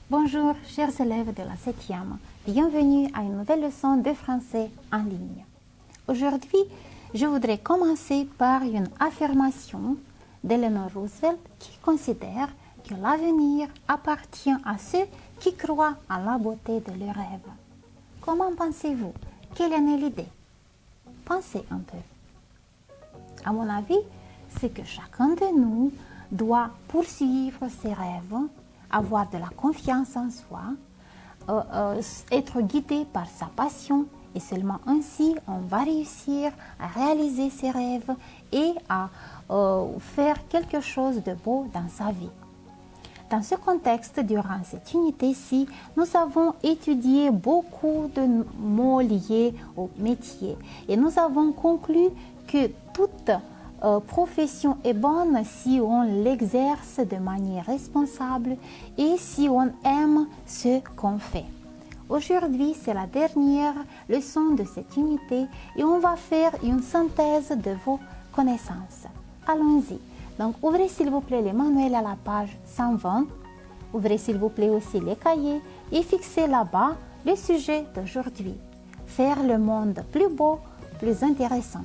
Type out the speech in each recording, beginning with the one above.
Bonjour, chers élèves de la 7e. Bienvenue à une nouvelle leçon de français en ligne. Aujourd'hui, je voudrais commencer par une affirmation d'Eleanor Roosevelt qui considère que l'avenir appartient à ceux qui croient en la beauté de leurs rêves. Comment pensez-vous? Quelle en est l'idée? Pensez un peu. À mon avis, c'est que chacun de nous doit poursuivre ses rêves, avoir de la confiance en soi, être guidé par sa passion et seulement ainsi on va réussir à réaliser ses rêves et à faire quelque chose de beau dans sa vie. Dans ce contexte, durant cette unité-ci, nous avons étudié beaucoup de mots liés au métier et nous avons conclu que toute profession est bonne si on l'exerce de manière responsable et si on aime ce qu'on fait. Aujourd'hui, c'est la dernière leçon de cette unité et on va faire une synthèse de vos connaissances. Allons-y. Donc, ouvrez s'il vous plaît les manuels à la page 120. Ouvrez s'il vous plaît aussi les cahiers et fixez là-bas le sujet d'aujourd'hui. Faire le monde plus beau, plus intéressant.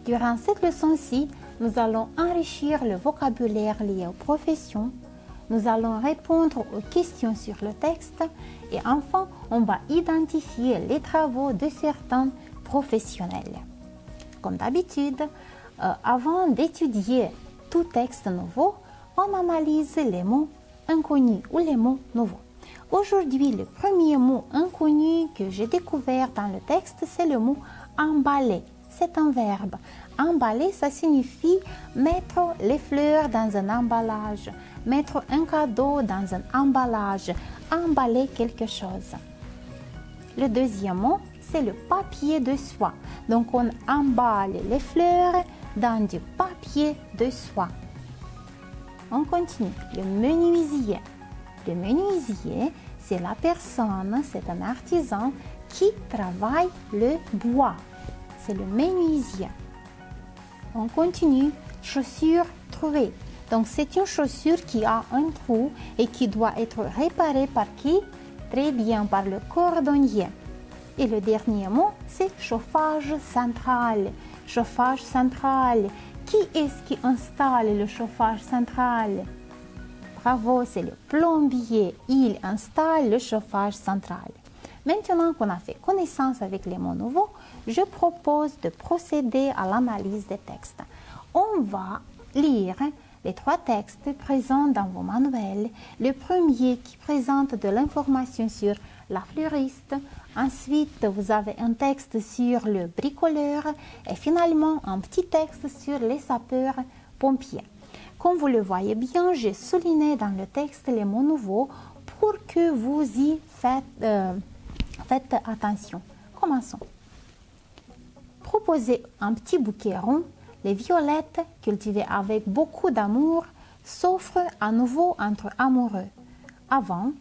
Durant cette leçon-ci, nous allons enrichir le vocabulaire lié aux professions. Nous allons répondre aux questions sur le texte et enfin, on va identifier les travaux de certains professionnels. Comme d'habitude, avant d'étudier tout texte nouveau, on analyse les mots inconnus ou les mots nouveaux. Aujourd'hui, le premier mot inconnu que j'ai découvert dans le texte, c'est le mot emballer. C'est un verbe. Emballer, ça signifie mettre les fleurs dans un emballage, mettre un cadeau dans un emballage, emballer quelque chose. Le deuxième mot, c'est le papier de soie. Donc, on emballe les fleurs dans du papier de soie. On continue. Le menuisier. Le menuisier, c'est la personne, c'est un artisan qui travaille le bois. C'est le menuisier. On continue. Chaussure trouvée. Donc, c'est une chaussure qui a un trou et qui doit être réparée par qui? Très bien, par le cordonnier. Et le dernier mot, c'est chauffage central. Chauffage central. Qui est-ce qui installe le chauffage central? Bravo, c'est le plombier. Il installe le chauffage central. Maintenant qu'on a fait connaissance avec les mots nouveaux, je propose de procéder à l'analyse des textes. On va lire les 3 textes présents dans vos manuels. Le premier qui présente de l'information sur la fleuriste. Ensuite, vous avez un texte sur le bricoleur et finalement un petit texte sur les sapeurs-pompiers. Comme vous le voyez bien, j'ai souligné dans le texte les mots nouveaux pour que vous y faites attention. Commençons. Proposez un petit bouquet rond. Les violettes, cultivées avec beaucoup d'amour, s'offrent à nouveau entre amoureux. Avant,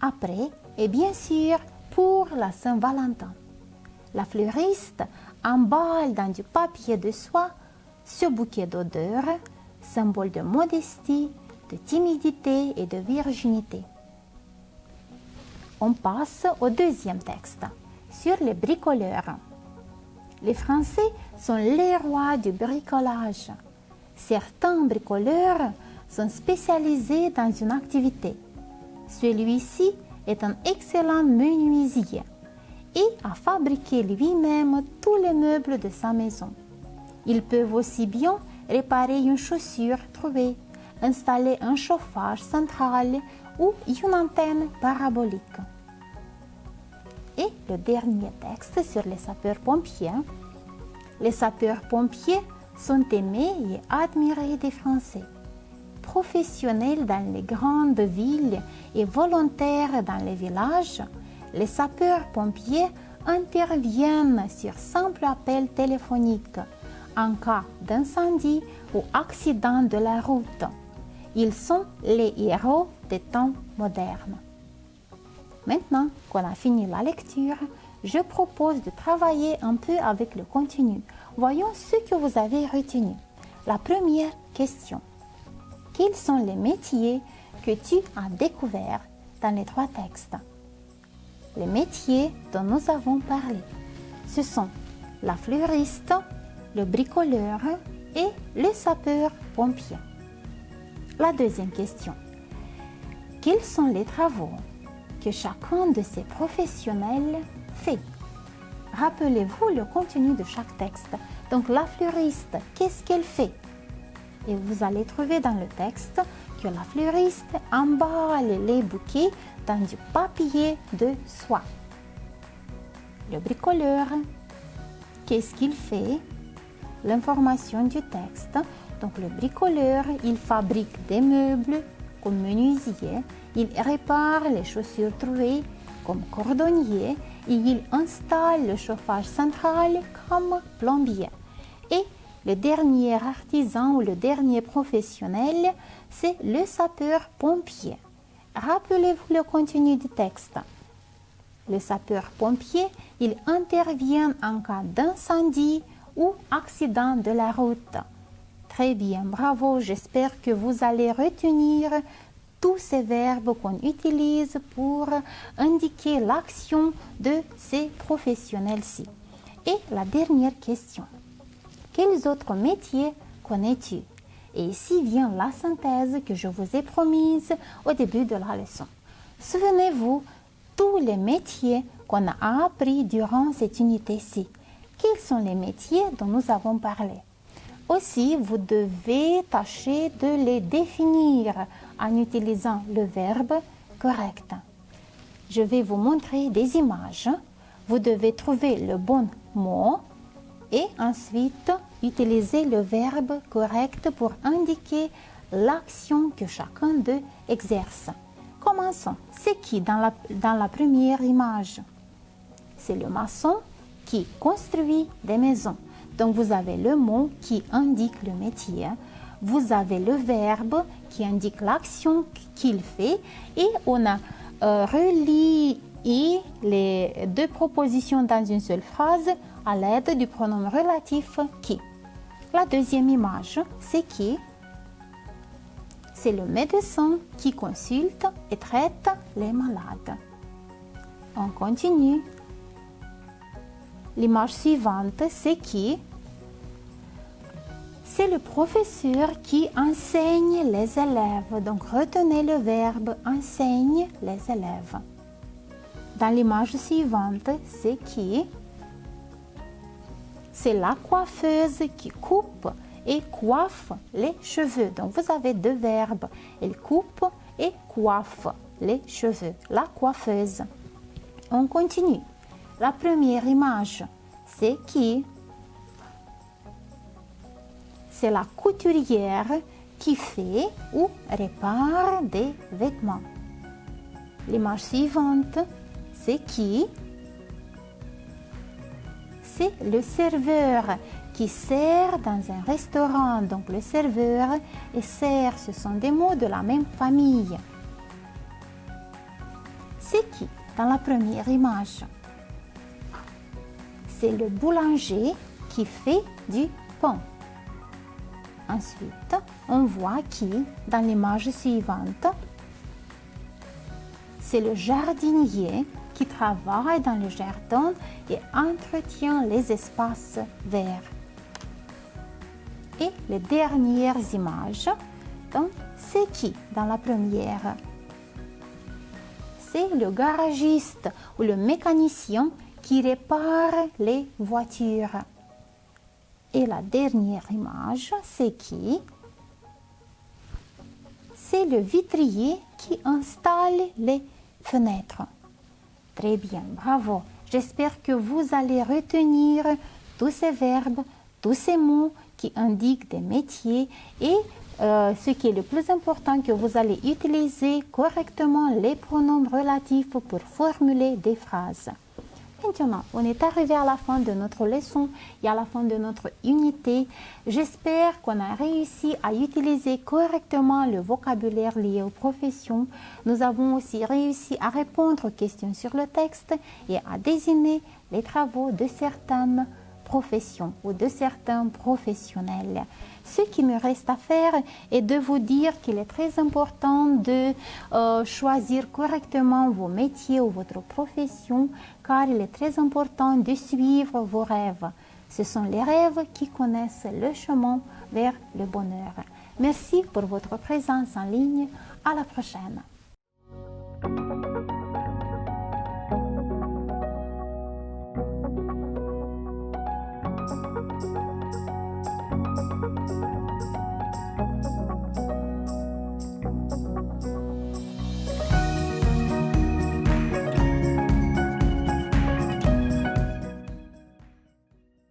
après et bien sûr pour la Saint-Valentin. La fleuriste emballe dans du papier de soie ce bouquet d'odeurs, symbole de modestie, de timidité et de virginité. On passe au deuxième texte, sur les bricoleurs. Les Français sont les rois du bricolage. Certains bricoleurs sont spécialisés dans une activité. Celui-ci est un excellent menuisier et a fabriqué lui-même tous les meubles de sa maison. Ils peuvent aussi bien réparer une chaussure trouvée, installer un chauffage central ou une antenne parabolique. Et le dernier texte sur les sapeurs-pompiers. Les sapeurs-pompiers sont aimés et admirés des Français. Professionnels dans les grandes villes et volontaires dans les villages, les sapeurs-pompiers interviennent sur simple appel téléphonique en cas d'incendie ou accident de la route. Ils sont les héros des temps modernes. Maintenant qu'on a fini la lecture, je propose de travailler un peu avec le contenu. Voyons ce que vous avez retenu. La première question. Quels sont les métiers que tu as découverts dans les 3 textes. Les métiers dont nous avons parlé, ce sont la fleuriste, le bricoleur et le sapeur-pompier. La deuxième question. Quels sont les travaux que chacun de ces professionnels fait? Rappelez-vous le contenu de chaque texte. Donc la fleuriste, qu'est-ce qu'elle fait? Et vous allez trouver dans le texte que la fleuriste emballe les bouquets dans du papier de soie. Le bricoleur, qu'est-ce qu'il fait? L'information du texte. Donc le bricoleur, il fabrique des meubles comme menuisier, il répare les chaussures trouées comme cordonnier et il installe le chauffage central comme plombier. Et le dernier artisan ou le dernier professionnel, c'est le sapeur-pompier. Rappelez-vous le contenu du texte. Le sapeur-pompier, il intervient en cas d'incendie ou accident de la route. Très bien, bravo, j'espère que vous allez retenir tous ces verbes qu'on utilise pour indiquer l'action de ces professionnels-ci. Et la dernière question. Quels autres métiers connais-tu? Et ici vient la synthèse que je vous ai promise au début de la leçon. Souvenez-vous, tous les métiers qu'on a appris durant cette unité-ci. Quels sont les métiers dont nous avons parlé? Aussi, vous devez tâcher de les définir en utilisant le verbe correct. Je vais vous montrer des images. Vous devez trouver le bon mot et ensuite utiliser le verbe correct pour indiquer l'action que chacun d'eux exerce. Commençons. C'est qui dans la première image? C'est le maçon qui construit des maisons. Donc vous avez le mot qui indique le métier, vous avez le verbe qui indique l'action qu'il fait et on a relié les 2 propositions dans une seule phrase à l'aide du pronom relatif qui. La deuxième image, c'est qui? C'est le médecin qui consulte et traite les malades. On continue. L'image suivante, c'est qui? C'est le professeur qui enseigne les élèves. Donc, retenez le verbe enseigne les élèves. Dans l'image suivante, c'est qui? C'est la coiffeuse qui coupe et coiffe les cheveux. Donc, vous avez 2 verbes. Elle coupe et coiffe les cheveux. La coiffeuse. On continue. La première image, c'est qui? C'est la couturière qui fait ou répare des vêtements. L'image suivante, c'est qui? C'est le serveur qui sert dans un restaurant. Donc le serveur et sert, ce sont des mots de la même famille. C'est qui dans la première image? C'est le boulanger qui fait du pain. Ensuite, on voit qui dans l'image suivante? C'est le jardinier qui travaille dans le jardin et entretient les espaces verts. Et les dernières images, donc, c'est qui dans la première? C'est le garagiste ou le mécanicien qui répare les voitures. Et la dernière image, c'est qui? C'est le vitrier qui installe les fenêtres. Très bien, bravo. J'espère que vous allez retenir tous ces verbes, tous ces mots qui indiquent des métiers et ce qui est le plus important, que vous allez utiliser correctement les pronoms relatifs pour formuler des phrases. Maintenant, on est arrivé à la fin de notre leçon et à la fin de notre unité. J'espère qu'on a réussi à utiliser correctement le vocabulaire lié aux professions. Nous avons aussi réussi à répondre aux questions sur le texte et à désigner les travaux de certaines profession ou de certains professionnels. Ce qui me reste à faire est de vous dire qu'il est très important de choisir correctement vos métiers ou votre profession, car il est très important de suivre vos rêves. Ce sont les rêves qui connaissent le chemin vers le bonheur. Merci pour votre présence en ligne. À la prochaine.